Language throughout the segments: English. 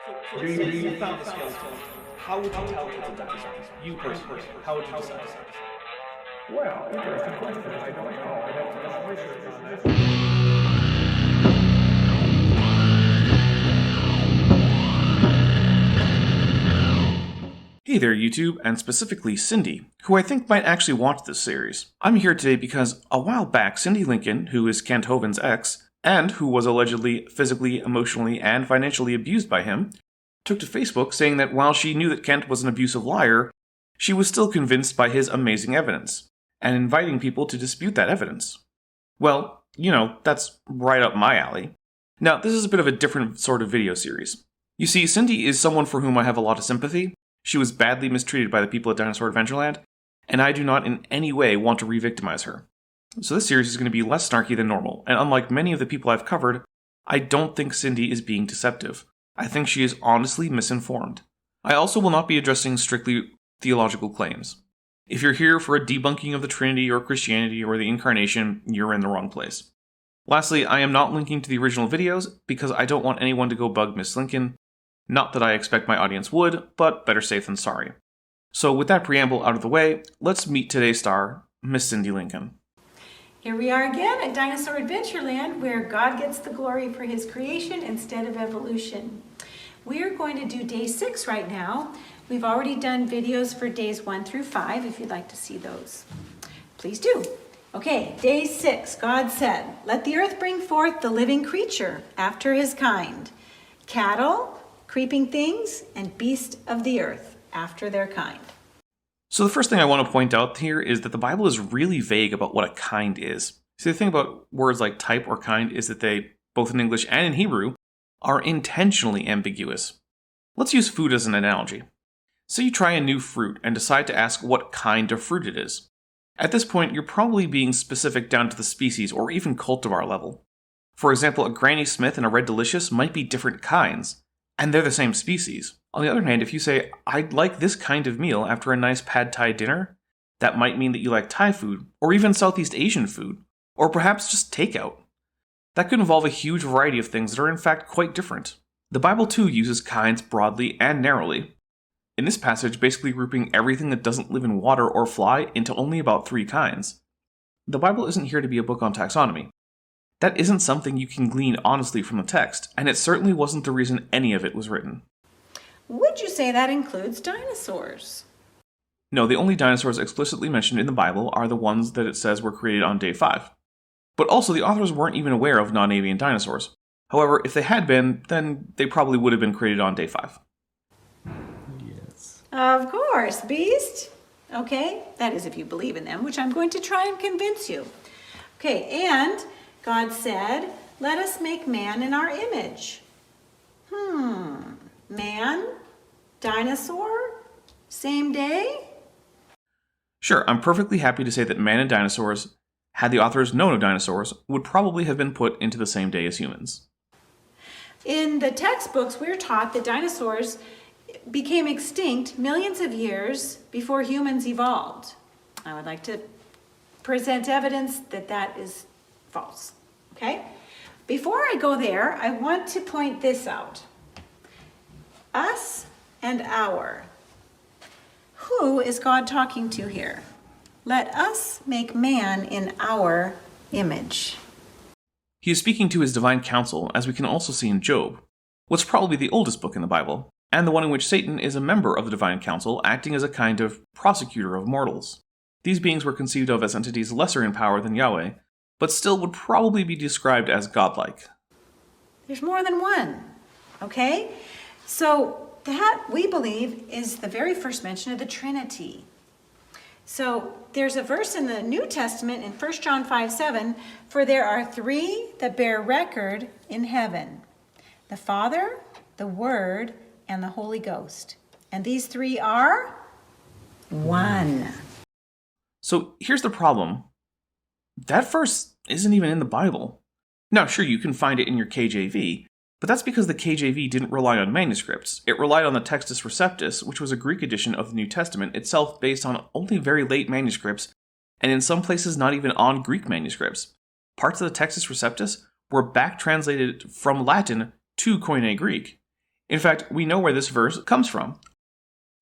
You found the skeleton. How would you tell it's a dinosaur? You personally, how would you decide? Well, interesting question. I don't know. I'd have to do some research on that. Hey there YouTube, and specifically Cindi, who I think might actually watch this series. I'm here today because a while back, Cindi Lincoln, who is Kent Hovind's ex, and who was allegedly physically, emotionally, and financially abused by him, took to Facebook saying that while she knew that Kent was an abusive liar, she was still convinced by his amazing evidence, and inviting people to dispute that evidence. Well, you know, that's right up my alley. Now, this is a bit of a different sort of video series. You see, Cindi is someone for whom I have a lot of sympathy. She was badly mistreated by the people at Dinosaur Adventureland, and I do not in any way want to re-victimize her. So this series is going to be less snarky than normal, and unlike many of the people I've covered, I don't think Cindi is being deceptive. I think she is honestly misinformed. I also will not be addressing strictly theological claims. If you're here for a debunking of the Trinity or Christianity or the Incarnation, you're in the wrong place. Lastly, I am not linking to the original videos because I don't want anyone to go bug Miss Lincoln. Not that I expect my audience would, but better safe than sorry. So with that preamble out of the way, let's meet today's star, Miss Cindi Lincoln. Here we are again at Dinosaur Adventureland, where God gets the glory for his creation instead of evolution. We're going to do day 6 right now. We've already done videos for days 1 through 5, if you'd like to see those. Please do. Okay, day 6, God said, "Let the earth bring forth the living creature after his kind, cattle, creeping things, and beasts of the earth after their kind." So the first thing I want to point out here is that the Bible is really vague about what a kind is. See, the thing about words like type or kind is that they, both in English and in Hebrew, are intentionally ambiguous. Let's use food as an analogy. Say you try a new fruit and decide to ask what kind of fruit it is. At this point, you're probably being specific down to the species or even cultivar level. For example, a Granny Smith and a Red Delicious might be different kinds, and they're the same species. On the other hand, if you say, "I'd like this kind of meal after a nice pad thai dinner," that might mean that you like Thai food, or even Southeast Asian food, or perhaps just takeout. That could involve a huge variety of things that are in fact quite different. The Bible too uses kinds broadly and narrowly. In this passage, basically grouping everything that doesn't live in water or fly into only about 3 kinds. The Bible isn't here to be a book on taxonomy. That isn't something you can glean honestly from the text, and it certainly wasn't the reason any of it was written. Would you say that includes dinosaurs? No, the only dinosaurs explicitly mentioned in the Bible are the ones that it says were created on day 5. But also, the authors weren't even aware of non-avian dinosaurs. However, if they had been, then they probably would have been created on day 5. Yes. Of course, beast. Okay, that is if you believe in them, which I'm going to try and convince you. Okay, and God said, "Let us make man in our image." Man? Dinosaur? Same day? Sure, I'm perfectly happy to say that man and dinosaurs, had the authors known of dinosaurs, would probably have been put into the same day as humans. In the textbooks, we're taught that dinosaurs became extinct millions of years before humans evolved. I would like to present evidence that that is false. Okay? Before I go there, I want to point this out. Us and our. Who is God talking to here? Let us make man in our image. He is speaking to his divine council, as we can also see in Job, what's probably the oldest book in the Bible, and the one in which Satan is a member of the divine council, acting as a kind of prosecutor of mortals. These beings were conceived of as entities lesser in power than Yahweh, but still would probably be described as godlike. There's more than one, okay? So that, we believe, is the very first mention of the Trinity. So there's a verse in the New Testament in 1 John 5:7, "For there are 3 that bear record in heaven, the Father, the Word, and the Holy Ghost. And these 3 are one." So here's the problem. That verse isn't even in the Bible. Now, sure, you can find it in your KJV, but that's because the KJV didn't rely on manuscripts. It relied on the Textus Receptus, which was a Greek edition of the New Testament itself based on only very late manuscripts, and in some places not even on Greek manuscripts. Parts of the Textus Receptus were back translated from Latin to Koine Greek. In fact, we know where this verse comes from.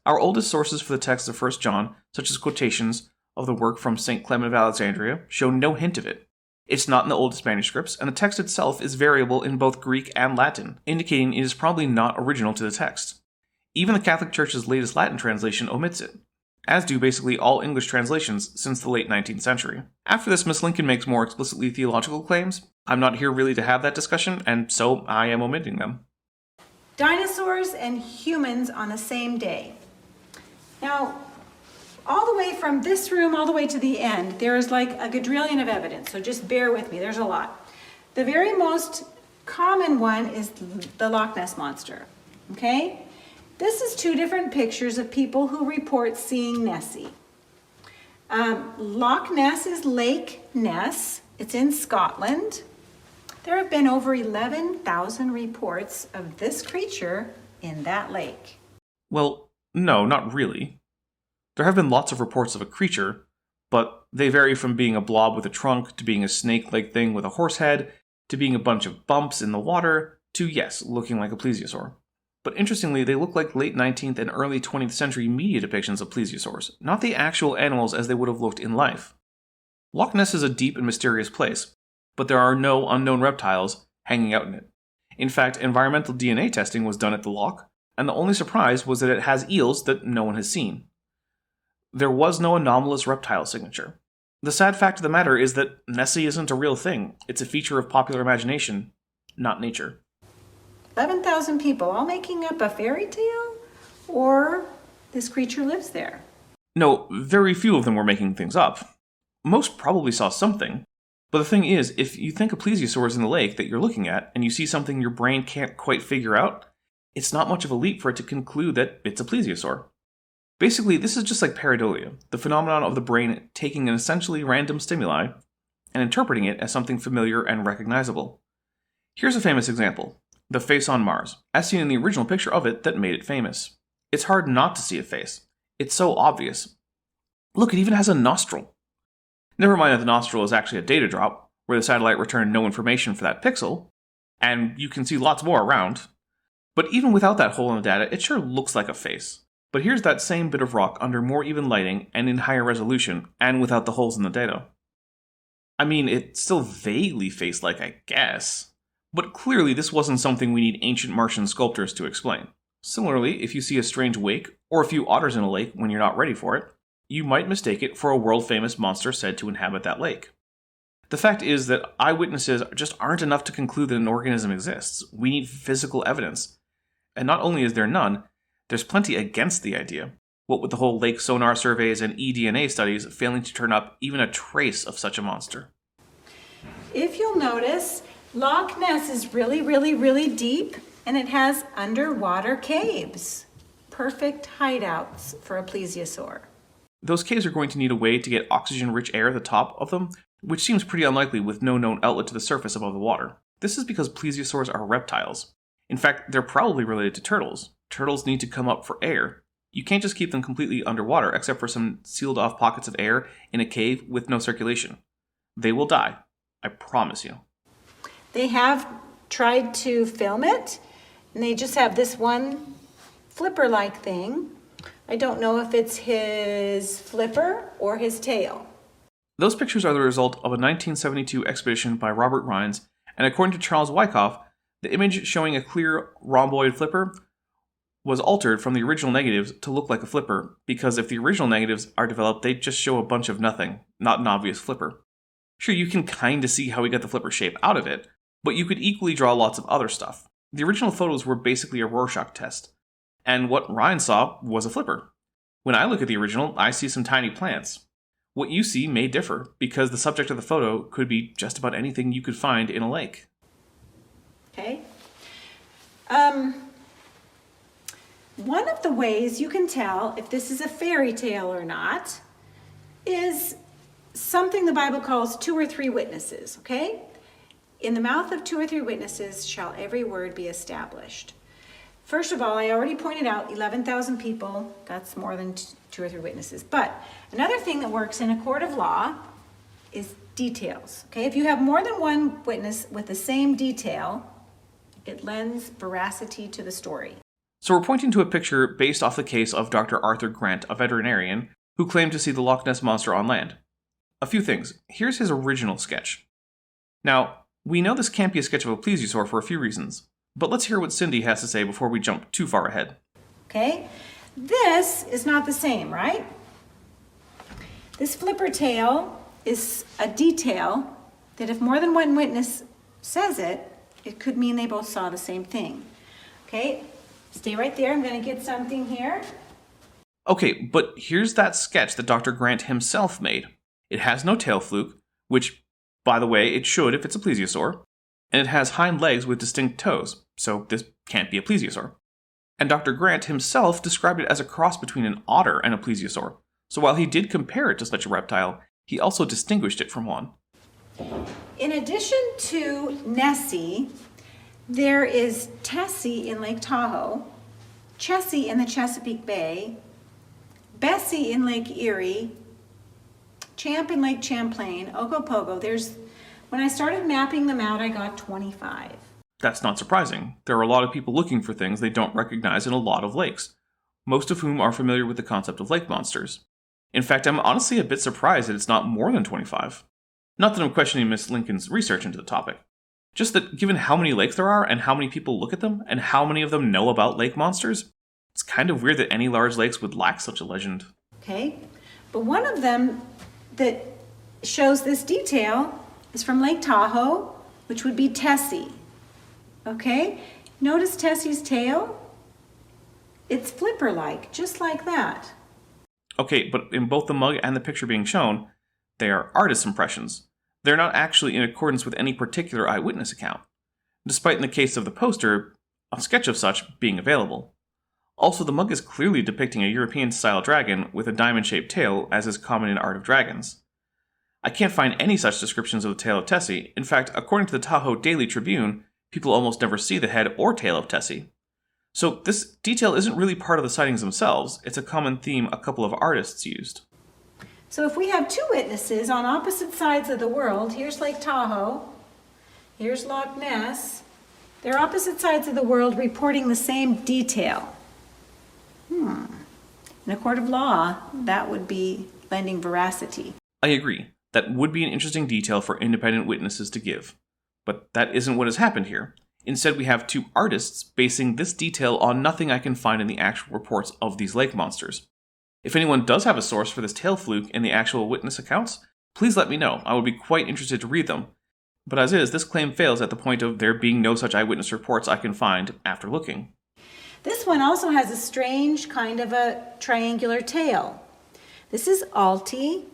Our oldest sources for the text of 1 John, such as quotations of the work from St. Clement of Alexandria, show no hint of it. It's not in the oldest manuscripts, and the text itself is variable in both Greek and Latin, indicating it is probably not original to the text. Even the Catholic Church's latest Latin translation omits it, as do basically all English translations since the late 19th century. After this, Miss Lincoln makes more explicitly theological claims. I'm not here really to have that discussion, and so I am omitting them. Dinosaurs and humans on the same day. Now, all the way from this room all the way to the end, there is like a quadrillion of evidence, so just bear with me, there's a lot. The very most common one is the Loch Ness monster, okay? This is two different pictures of people who report seeing Nessie. Loch Ness is Lake Ness, it's in Scotland. There have been over 11,000 reports of this creature in that lake. Well, no, not really. There have been lots of reports of a creature, but they vary from being a blob with a trunk, to being a snake-like thing with a horse head, to being a bunch of bumps in the water, to, yes, looking like a plesiosaur. But interestingly, they look like late 19th and early 20th century media depictions of plesiosaurs, not the actual animals as they would have looked in life. Loch Ness is a deep and mysterious place, but there are no unknown reptiles hanging out in it. In fact, environmental DNA testing was done at the loch, and the only surprise was that it has eels that no one has seen. There was no anomalous reptile signature. The sad fact of the matter is that Nessie isn't a real thing. It's a feature of popular imagination, not nature. 11,000 people all making up a fairy tale? Or this creature lives there? No, very few of them were making things up. Most probably saw something. But the thing is, if you think a plesiosaur is in the lake that you're looking at, and you see something your brain can't quite figure out, it's not much of a leap for it to conclude that it's a plesiosaur. Basically, this is just like pareidolia, the phenomenon of the brain taking an essentially random stimuli and interpreting it as something familiar and recognizable. Here's a famous example, the face on Mars, as seen in the original picture of it that made it famous. It's hard not to see a face. It's so obvious. Look, it even has a nostril. Never mind that the nostril is actually a data drop, where the satellite returned no information for that pixel, and you can see lots more around. But even without that hole in the data, it sure looks like a face. But here's that same bit of rock under more even lighting and in higher resolution, and without the holes in the data. I mean, it's still vaguely face-like, I guess. But clearly this wasn't something we need ancient Martian sculptors to explain. Similarly, if you see a strange wake, or a few otters in a lake when you're not ready for it, you might mistake it for a world-famous monster said to inhabit that lake. The fact is that eyewitnesses just aren't enough to conclude that an organism exists. We need physical evidence. And not only is there none, there's plenty against the idea, what with the whole lake sonar surveys and eDNA studies failing to turn up even a trace of such a monster. If you'll notice, Loch Ness is really, really, really deep, and it has underwater caves. Perfect hideouts for a plesiosaur. Those caves are going to need a way to get oxygen-rich air at the top of them, which seems pretty unlikely with no known outlet to the surface above the water. This is because plesiosaurs are reptiles. In fact, they're probably related to turtles. Turtles need to come up for air. You can't just keep them completely underwater except for some sealed off pockets of air in a cave with no circulation. They will die. I promise you. They have tried to film it, and they just have this one flipper-like thing. I don't know if it's his flipper or his tail. Those pictures are the result of a 1972 expedition by Robert Rines, and according to Charles Wyckoff, the image showing a clear rhomboid flipper was altered from the original negatives to look like a flipper, because if the original negatives are developed, they just show a bunch of nothing, not an obvious flipper. Sure, you can kinda see how we got the flipper shape out of it, but you could equally draw lots of other stuff. The original photos were basically a Rorschach test, and what Ryan saw was a flipper. When I look at the original, I see some tiny plants. What you see may differ, because the subject of the photo could be just about anything you could find in a lake. Okay. One of the ways you can tell if this is a fairy tale or not is something the Bible calls 2 or 3 witnesses, okay? In the mouth of 2 or 3 witnesses shall every word be established. First of all, I already pointed out 11,000 people, that's more than 2 or 3 witnesses. But another thing that works in a court of law is details, okay? If you have more than one witness with the same detail, it lends veracity to the story. So we're pointing to a picture based off the case of Dr. Arthur Grant, a veterinarian, who claimed to see the Loch Ness monster on land. A few things. Here's his original sketch. Now, we know this can't be a sketch of a plesiosaur for a few reasons, but let's hear what Cindi has to say before we jump too far ahead. Okay, this is not the same, right? This flipper tail is a detail that if more than one witness says it, it could mean they both saw the same thing. Okay, stay right there. I'm going to get something here. Okay, but here's that sketch that Dr. Grant himself made. It has no tail fluke, which, by the way, it should if it's a plesiosaur, and it has hind legs with distinct toes, so this can't be a plesiosaur. And Dr. Grant himself described it as a cross between an otter and a plesiosaur, so while he did compare it to such a reptile, he also distinguished it from one. In addition to Nessie, there is Tessie in Lake Tahoe, Chessie in the Chesapeake Bay, Bessie in Lake Erie, Champ in Lake Champlain, Ogopogo. When I started mapping them out, I got 25. That's not surprising. There are a lot of people looking for things they don't recognize in a lot of lakes, most of whom are familiar with the concept of lake monsters. In fact, I'm honestly a bit surprised that it's not more than 25. Not that I'm questioning Miss Lincoln's research into the topic. Just that given how many lakes there are and how many people look at them and how many of them know about lake monsters, it's kind of weird that any large lakes would lack such a legend. Okay, but one of them that shows this detail is from Lake Tahoe, which would be Tessie. Okay, notice Tessie's tail? It's flipper-like, just like that. Okay, but in both the mug and the picture being shown, they are artist's impressions. They're not actually in accordance with any particular eyewitness account, despite in the case of the poster, a sketch of such being available. Also, the mug is clearly depicting a European-style dragon with a diamond-shaped tail, as is common in art of dragons. I can't find any such descriptions of the tail of Tessie. In fact, according to the Tahoe Daily Tribune, people almost never see the head or tail of Tessie. So this detail isn't really part of the sightings themselves, it's a common theme a couple of artists used. So if we have two witnesses on opposite sides of the world, here's Lake Tahoe, here's Loch Ness, they're opposite sides of the world reporting the same detail. In a court of law, that would be lending veracity. I agree. That would be an interesting detail for independent witnesses to give. But that isn't what has happened here. Instead, we have two artists basing this detail on nothing I can find in the actual reports of these lake monsters. If anyone does have a source for this tail fluke in the actual witness accounts, please let me know. I would be quite interested to read them. But as is, this claim fails at the point of there being no such eyewitness reports I can find after looking. This one also has a strange kind of a triangular tail. This is Alti.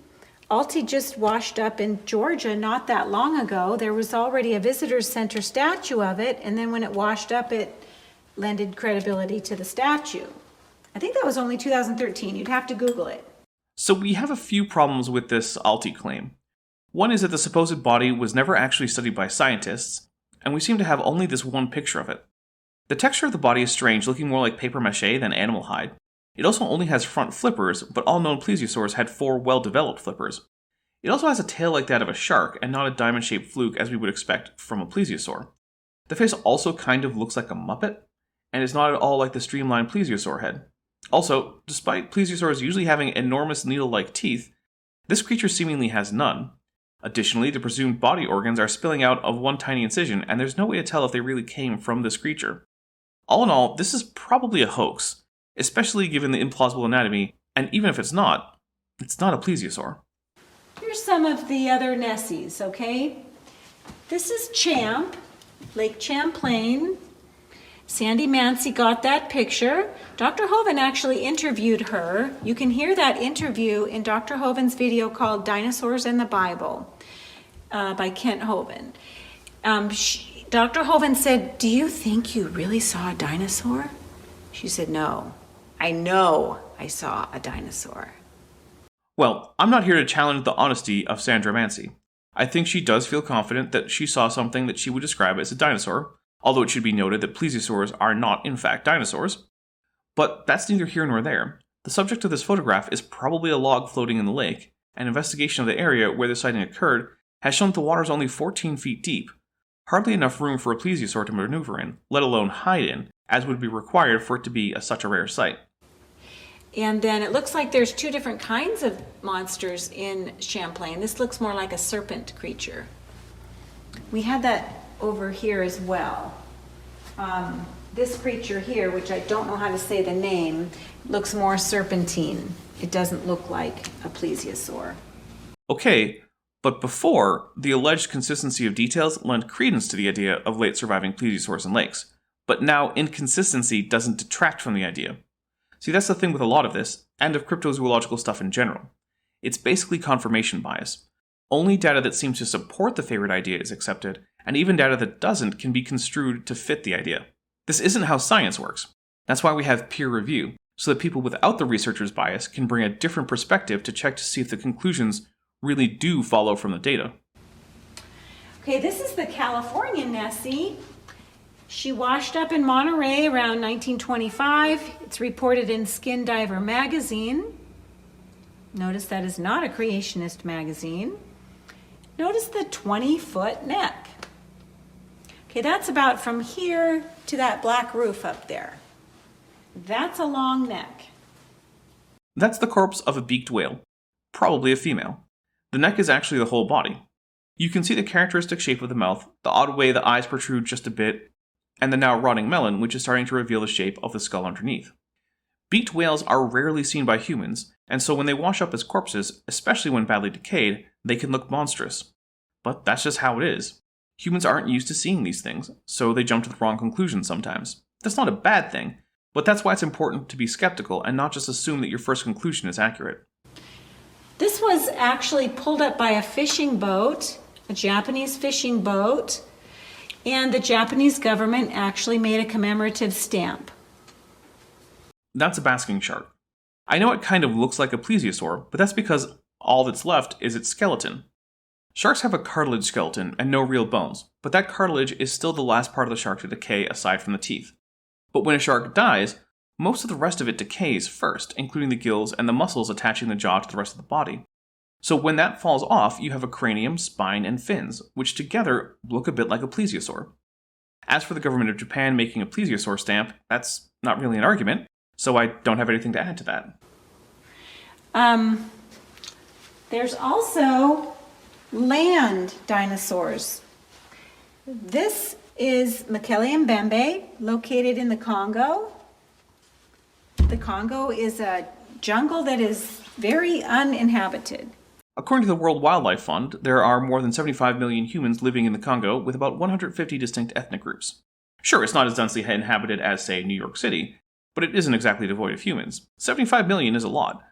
Alti just washed up in Georgia not that long ago. There was already a visitor's center statue of it, and then when it washed up, it lended credibility to the statue. I think that was only 2013. You'd have to Google it. So we have a few problems with this Alti claim. One is that the supposed body was never actually studied by scientists, and we seem to have only this one picture of it. The texture of the body is strange, looking more like paper mache than animal hide. It also only has front flippers, but all known plesiosaurs had 4 well-developed flippers. It also has a tail like that of a shark, and not a diamond-shaped fluke as we would expect from a plesiosaur. The face also kind of looks like a muppet, and is not at all like the streamlined plesiosaur head. Also, despite plesiosaurs usually having enormous needle-like teeth, this creature seemingly has none. Additionally, the presumed body organs are spilling out of one tiny incision, and there's no way to tell if they really came from this creature. All in all, this is probably a hoax, especially given the implausible anatomy, and even if it's not a plesiosaur. Here's some of the other Nessies, okay? This is Champ, Lake Champlain. Sandy Mancy got that picture. Dr. Hoven actually interviewed her. You can hear that interview in Dr. Hoven's video called Dinosaurs in the Bible by Kent Hoven. Dr. Hoven said, "Do you think you really saw a dinosaur?" She said, "No, I know I saw a dinosaur." Well, I'm not here to challenge the honesty of Sandra Mancy. I think she does feel confident that she saw something that she would describe as a dinosaur, although it should be noted that plesiosaurs are not in fact dinosaurs. But that's neither here nor there. The subject of this photograph is probably a log floating in the lake, and investigation of the area where the sighting occurred has shown that the water is only 14 feet deep. Hardly enough room for a plesiosaur to maneuver in, let alone hide in, as would be required for it to be such a rare sight. And then it looks like there's two different kinds of monsters in Champlain. This looks more like a serpent creature. We had that over here as well. This creature here, which I don't know how to say the name, looks more serpentine. It doesn't look like a plesiosaur. Okay, but before, the alleged consistency of details lent credence to the idea of late surviving plesiosaurs in lakes. But now inconsistency doesn't detract from the idea. See, that's the thing with a lot of this, and of cryptozoological stuff in general. It's basically confirmation bias. Only data that seems to support the favored idea is accepted, and even data that doesn't can be construed to fit the idea. This isn't how science works. That's why we have peer review, so that people without the researcher's bias can bring a different perspective to check to see if the conclusions really do follow from the data. Okay, this is the California Nessie. She washed up in Monterey around 1925. It's reported in Skin Diver magazine. Notice that is not a creationist magazine. Notice the 20-foot neck. Okay, that's about from here to that black roof up there. That's a long neck. That's the corpse of a beaked whale, probably a female. The neck is actually the whole body. You can see the characteristic shape of the mouth, the odd way the eyes protrude just a bit, and the now rotting melon, which is starting to reveal the shape of the skull underneath. Beaked whales are rarely seen by humans, and so when they wash up as corpses, especially when badly decayed, they can look monstrous. But that's just how it is. Humans aren't used to seeing these things, so they jump to the wrong conclusions sometimes. That's not a bad thing, but that's why it's important to be skeptical and not just assume that your first conclusion is accurate. This was actually pulled up by a fishing boat, a Japanese fishing boat, and the Japanese government actually made a commemorative stamp. That's a basking shark. I know it kind of looks like a plesiosaur, but that's because all that's left is its skeleton. Sharks have a cartilage skeleton and no real bones, but that cartilage is still the last part of the shark to decay aside from the teeth. But when a shark dies, most of the rest of it decays first, including the gills and the muscles attaching the jaw to the rest of the body. So when that falls off, you have a cranium, spine, and fins, which together look a bit like a plesiosaur. As for the government of Japan making a plesiosaur stamp, that's not really an argument, so I don't have anything to add to that. There's also land dinosaurs. This is Mokele-mbembe, located in the Congo. The Congo is a jungle that is very uninhabited. According to the World Wildlife Fund, there are more than 75 million humans living in the Congo with about 150 distinct ethnic groups. Sure, it's not as densely inhabited as, say, New York City, but it isn't exactly devoid of humans. 75 million is a lot.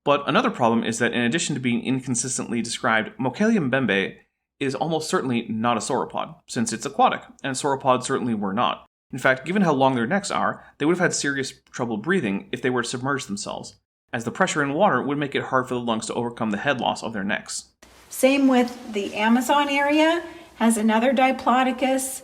But another problem is that in addition to being inconsistently described, Mokele-mbembe is almost certainly not a sauropod, since it's aquatic, and sauropods certainly were not. In fact, given how long their necks are, they would have had serious trouble breathing if they were to submerge themselves, as the pressure in water would make it hard for the lungs to overcome the head loss of their necks. Same with the Amazon area, has another diplodocus.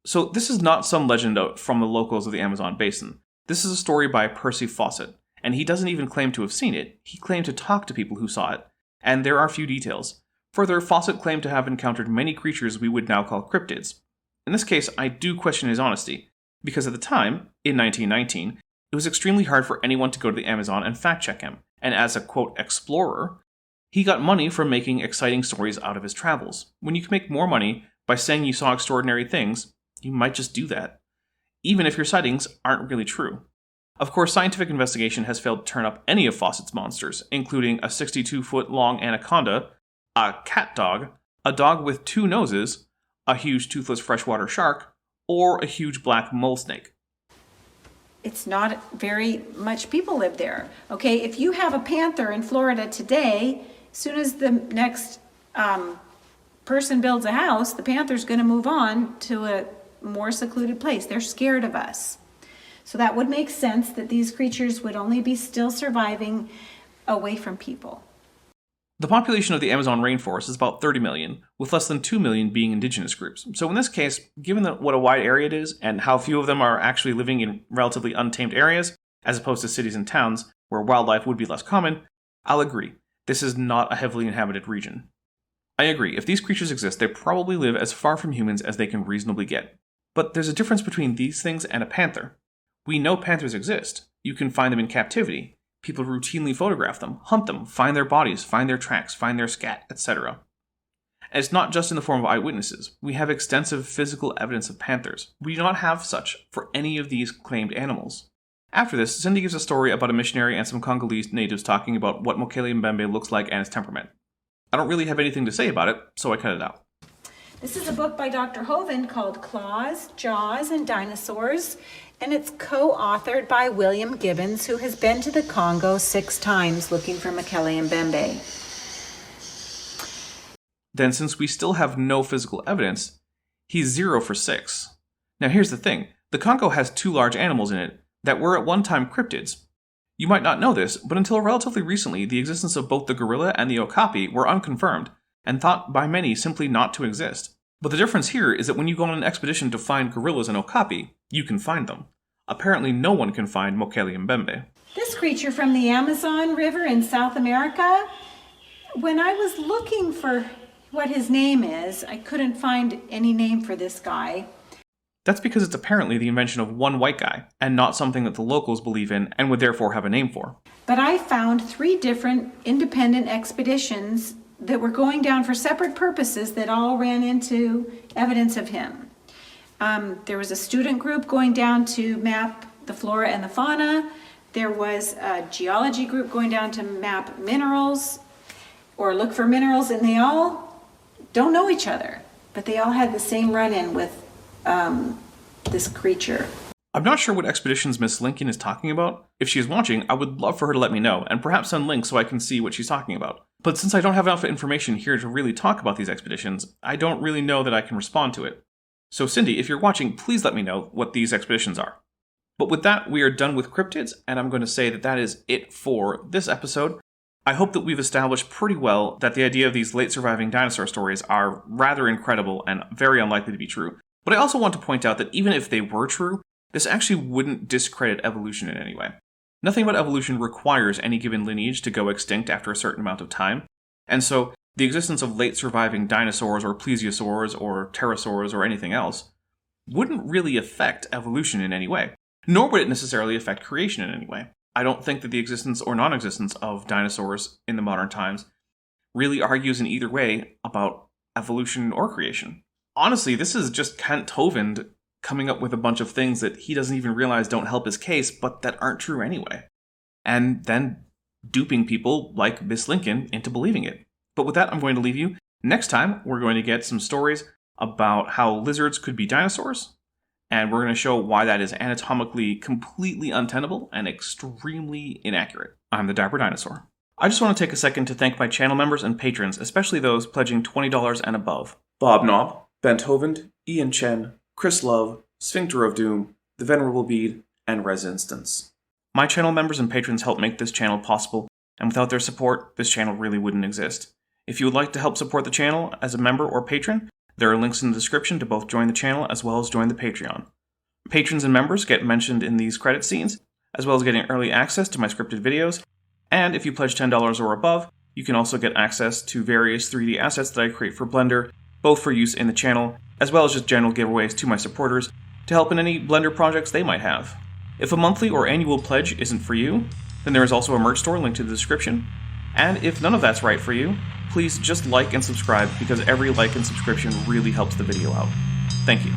So this is not some legend from the locals of the Amazon basin. This is a story by Percy Fawcett, and he doesn't even claim to have seen it. He claimed to talk to people who saw it, and there are few details. Further, Fawcett claimed to have encountered many creatures we would now call cryptids. In this case, I do question his honesty, because at the time, in 1919, it was extremely hard for anyone to go to the Amazon and fact-check him, and as a, quote, explorer, he got money from making exciting stories out of his travels. When you can make more money by saying you saw extraordinary things, you might just do that, even if your sightings aren't really true. Of course, scientific investigation has failed to turn up any of Fawcett's monsters, including a 62-foot-long anaconda, a cat dog, a dog with 2 noses, a huge toothless freshwater shark, or a huge black mole snake. It's not very much people live there. Okay, if you have a panther in Florida today, as soon as the next person builds a house, the panther's going to move on to a more secluded place. They're scared of us. So that would make sense that these creatures would only be still surviving away from people. The population of the Amazon rainforest is about 30 million, with less than 2 million being indigenous groups. So in this case, given what a wide area it is, and how few of them are actually living in relatively untamed areas, as opposed to cities and towns where wildlife would be less common, I'll agree. This is not a heavily inhabited region. I agree, if these creatures exist, they probably live as far from humans as they can reasonably get. But there's a difference between these things and a panther. We know panthers exist. You can find them in captivity. People routinely photograph them, hunt them, find their bodies, find their tracks, find their scat, etc. And it's not just in the form of eyewitnesses. We have extensive physical evidence of panthers. We do not have such for any of these claimed animals. After this, Cindi gives a story about a missionary and some Congolese natives talking about what Mokele-mbembe looks like and his temperament. I don't really have anything to say about it, so I cut it out. This is a book by Dr. Hovind called Claws, Jaws, and Dinosaurs, and it's co-authored by William Gibbons, who has been to the Congo 6 times looking for Mokele-mbembe. Then, since we still have no physical evidence, he's 0 for 6. Now here's the thing, the Congo has 2 large animals in it that were at one time cryptids. You might not know this, but until relatively recently, the existence of both the gorilla and the okapi were unconfirmed, and thought by many simply not to exist. But the difference here is that when you go on an expedition to find gorillas and okapi, you can find them. Apparently no one can find Mokele-mbembe. This creature from the Amazon River in South America, when I was looking for what his name is, I couldn't find any name for this guy. That's because it's apparently the invention of one white guy, and not something that the locals believe in and would therefore have a name for. But I found 3 different independent expeditions that were going down for separate purposes that all ran into evidence of him. There was a student group going down to map the flora and the fauna. There was a geology group going down to map minerals or look for minerals, and they all don't know each other, but they all had the same run-in with this creature. I'm not sure what expeditions Miss Lincoln is talking about. If she is watching, I would love for her to let me know, and perhaps send links so I can see what she's talking about. But since I don't have enough information here to really talk about these expeditions, I don't really know that I can respond to it. So Cindi, if you're watching, please let me know what these expeditions are. But with that, we are done with cryptids, and I'm going to say that that is it for this episode. I hope that we've established pretty well that the idea of these late surviving dinosaur stories are rather incredible and very unlikely to be true. But I also want to point out that even if they were true, this actually wouldn't discredit evolution in any way. Nothing about evolution requires any given lineage to go extinct after a certain amount of time, and so the existence of late surviving dinosaurs or plesiosaurs or pterosaurs or anything else wouldn't really affect evolution in any way, nor would it necessarily affect creation in any way. I don't think that the existence or non-existence of dinosaurs in the modern times really argues in either way about evolution or creation. Honestly, this is just Kent Hovind coming up with a bunch of things that he doesn't even realize don't help his case, but that aren't true anyway. And then duping people like Miss Lincoln into believing it. But with that, I'm going to leave you. Next time, we're going to get some stories about how lizards could be dinosaurs, and we're going to show why that is anatomically completely untenable and extremely inaccurate. I'm the Dapper Dinosaur. I just want to take a second to thank my channel members and patrons, especially those pledging $20 and above. Bob Knob, Bent Hovind, Ian Chen, Chris Love, Sphincter of Doom, The Venerable Bede, and Res Instance. My channel members and patrons help make this channel possible, and without their support, this channel really wouldn't exist. If you would like to help support the channel as a member or patron, there are links in the description to both join the channel as well as join the Patreon. Patrons and members get mentioned in these credit scenes, as well as getting early access to my scripted videos, and if you pledge $10 or above, you can also get access to various 3D assets that I create for Blender, both for use in the channel, as well as just general giveaways to my supporters to help in any Blender projects they might have. If a monthly or annual pledge isn't for you, then there is also a merch store linked to the description. And if none of that's right for you, please just like and subscribe because every like and subscription really helps the video out. Thank you.